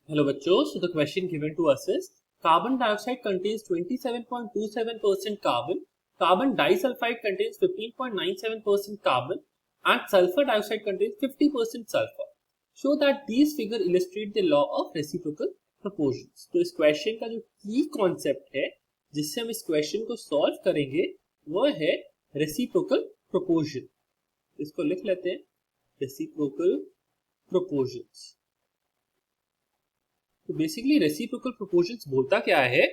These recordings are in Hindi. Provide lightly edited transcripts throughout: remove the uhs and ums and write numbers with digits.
Hello बच्चों, so the question given to us is carbon dioxide contains 27.27% carbon, carbon disulfide contains 15.97% carbon and sulfur dioxide contains 50% sulfur. Show that these figure illustrate the law of reciprocal proportions. तो इस क्वेश्चन का जो की कॉन्सेप्ट है जिससे हम इस क्वेश्चन को सॉल्व करेंगे वो है रेसिप्रोकल प्रोपोर्शन. इसको लिख लेते हैं रेसिप्रोकल प्रोपोर्शंस. तो बेसिकली रेसिप्रोकल प्रोपोर्शंस बोलता क्या है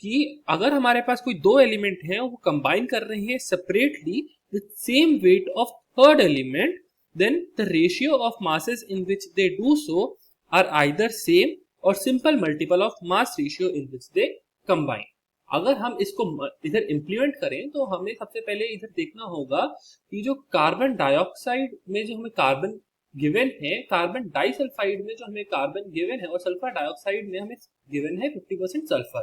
कि अगर हमारे पास कोई दो एलिमेंट हैं और वो कंबाइन कर रहे हैं separately with same weight of third element, then the ratio of masses in which they do so are either same or simple multiple of mass ratio in which they combine. अगर हम इसको इधर इंप्लीमेंट करें तो हमें सबसे पहले इधर देखना होगा कि जो कार्बन डाइऑक्साइड में जो हमें कार्बन गिवन है, कार्बन डाइसल्फाइड में जो हमें कार्बन गिवन है और सल्फर डाइऑक्साइड में हमें गिवन है 50% सल्फर.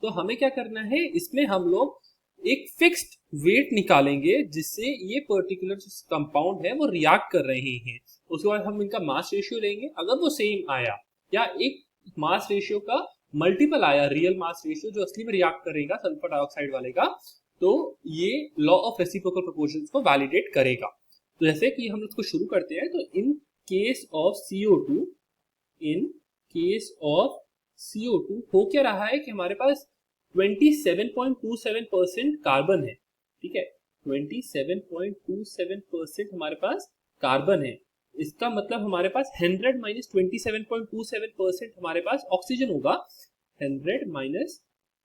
तो हमें क्या करना है, इसमें हम लोग एक फिक्स्ड वेट निकालेंगे जिससे ये पर्टिकुलर जो कंपाउंड है वो रिएक्ट कर रहे हैं. उसके बाद हम इनका मास रेशियो लेंगे. अगर वो सेम आया या एक मास रेशियो का मल्टीपल आया, रियल मास रेशियो जो असली में रिएक्ट करेगा सल्फर डाइऑक्साइड वाले का, तो ये लॉ ऑफ रेसिप्रोकल प्रोपोर्शंस को वैलिडेट करेगा. तो जैसे कि हम इसको शुरू करते हैं, तो इन केस ऑफ CO2 हो क्या रहा है कि हमारे पास 27.27% कार्बन है. ठीक है, 27.27% हमारे पास कार्बन है. इसका मतलब हमारे पास 100 माइनस 27.27% हमारे पास ऑक्सीजन होगा. 100 माइनस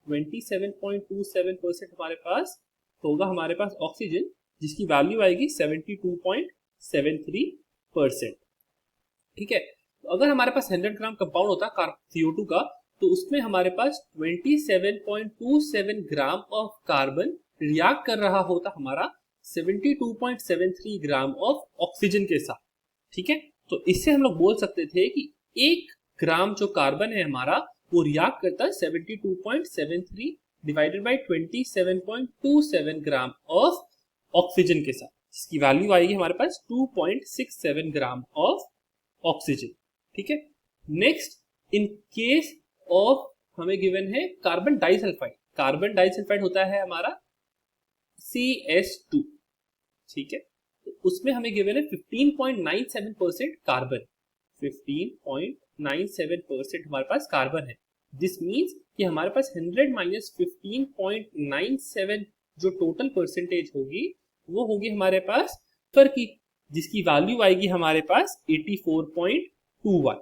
27.27% हमारे पास होगा हमारे पास ऑक्सीजन, जिसकी वैल्यू आएगी 72.73%. ठीक है, तो अगर हमारे पास 100 ग्राम कंपाउंड होता CO2 का, तो उसमें हमारे पास 27.27 ग्राम ऑफ कार्बन रिएक्ट कर रहा होता हमारा 72.73 ग्राम ऑफ ऑक्सीजन के साथ. ठीक है, तो इससे हम लोग बोल सकते थे कि 1 ग्राम जो कार्बन है हमारा वो रिएक्ट करता है 72.73 divided by 27.27 gram of oxygen के साथ, जिसकी वैल्यू आएगी हमारे पास 2.67 ग्राम ऑफ ऑक्सीजन. ठीक है, नेक्स्ट इन केस ऑफ हमें गिवन है कार्बन डाइसल्फाइड. कार्बन डाइसल्फाइड होता है हमारा CS2. ठीक है, तो उसमें हमें गिवन है 15.97% कार्बन. 15.97% हमारे पास कार्बन है. दिस मीन्स कि हमारे पास 100 माइनस 15.97 जो टोटल परसेंटेज होगी वो होगी हमारे पास सल्फर की, जिसकी वैल्यू आएगी हमारे पास 84.21.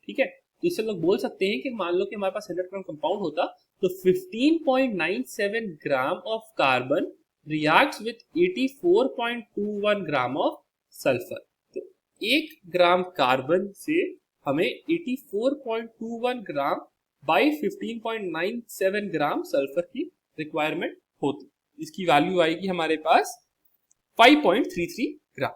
ठीक है, तो इससे लोग बोल सकते हैं कि मान लो कि हमारे पास 100 ग्राम कंपाउंड होता तो 15.97 gram of carbon reacts with 84.21 gram of sulphur. तो 1 ग्राम कार्बन से हमें 84.21 ग्राम बाई 15.97 ग्राम सल्फर की रिक्वायरमेंट होती. इसकी वैल्यू आएगी हमारे पास 5.33 ग्राम.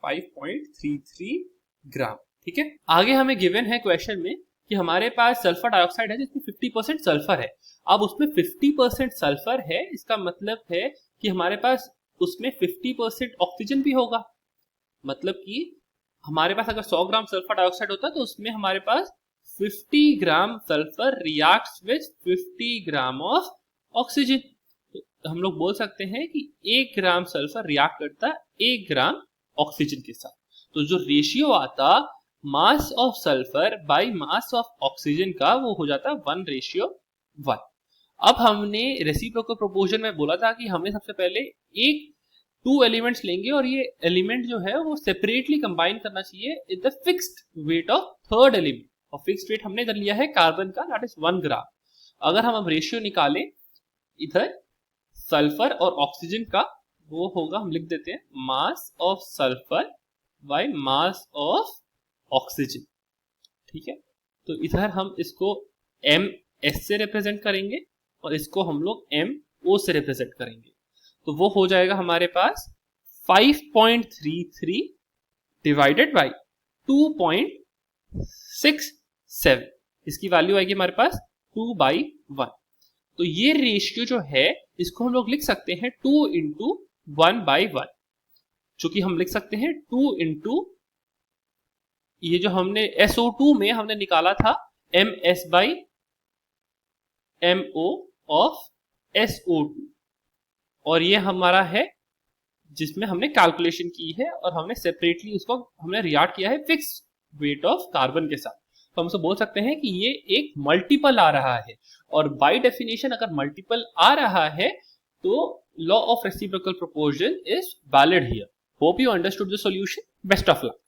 5.33 ग्राम. ठीक है, आगे हमें गिवन है क्वेश्चन में कि हमारे पास सल्फर डाइऑक्साइड है जिसमें 50% सल्फर है. अब उसमें 50% सल्फर है, इसका मतलब है कि हमारे पास उसमें 50% ऑक्सीजन भी होगा. मतलब कि हमारे पास अगर 100 ग्राम सल्फर डाइऑक्साइड होता तो उसमें हमारे पास 50 ग्राम sulphur reacts with 50 gram of oxygen. तो हम लोग बोल सकते हैं कि 1 ग्राम सल्फर रिएक्ट करता 1 ग्राम ऑक्सीजन के साथ. तो जो रेशियो आता mass of sulphur by mass of oxygen का वो हो जाता 1:1. अब हमने रेसिप्रोकल प्रोपोर्शन में बोला था कि हमें सबसे पहले एक 2 एलिमेंट्स लेंगे और ये एलिमेंट जो है वो सेपरेटली कंबाइन करना चाहिए in the fixed wait of third element. और फिक्स्ड वेट हमने इधर लिया है कार्बन का, दैट इज 1 ग्राम. अगर हम अब रेशियो निकालें इधर सल्फर और ऑक्सीजन का, वो होगा, हम लिख देते हैं mass of sulphur by mass of oxygen. ठीक है, तो इधर हम इसको MS से रिप्रेजेंट करेंगे और इसको हम लोग MO से रिप्रेजेंट करेंगे. तो वो हो जाएगा हमारे पास 5.33 डिवाइडेड बाय 2.67. इसकी वैल्यू आएगी हमारे पास 2/1. तो ये रेशियो जो है इसको हम लोग लिख सकते हैं 2 इंटू 1/1, जो कि हम लिख सकते हैं 2 इंटू ये जो हमने SO2 में हमने निकाला था MS/MO ऑफ SO2 और ये हमारा है जिसमें हमने कैलकुलेशन की है और हमने सेपरेटली उसको हमने रिएक्ट किया है फिक्स वेट ऑफ कार्बन के साथ। तो हम उसको बोल सकते हैं कि ये एक मल्टीपल आ रहा है और बाय डेफिनेशन अगर मल्टीपल आ रहा है तो law of reciprocal proportion is valid here. Hope you understood the solution. Best of luck.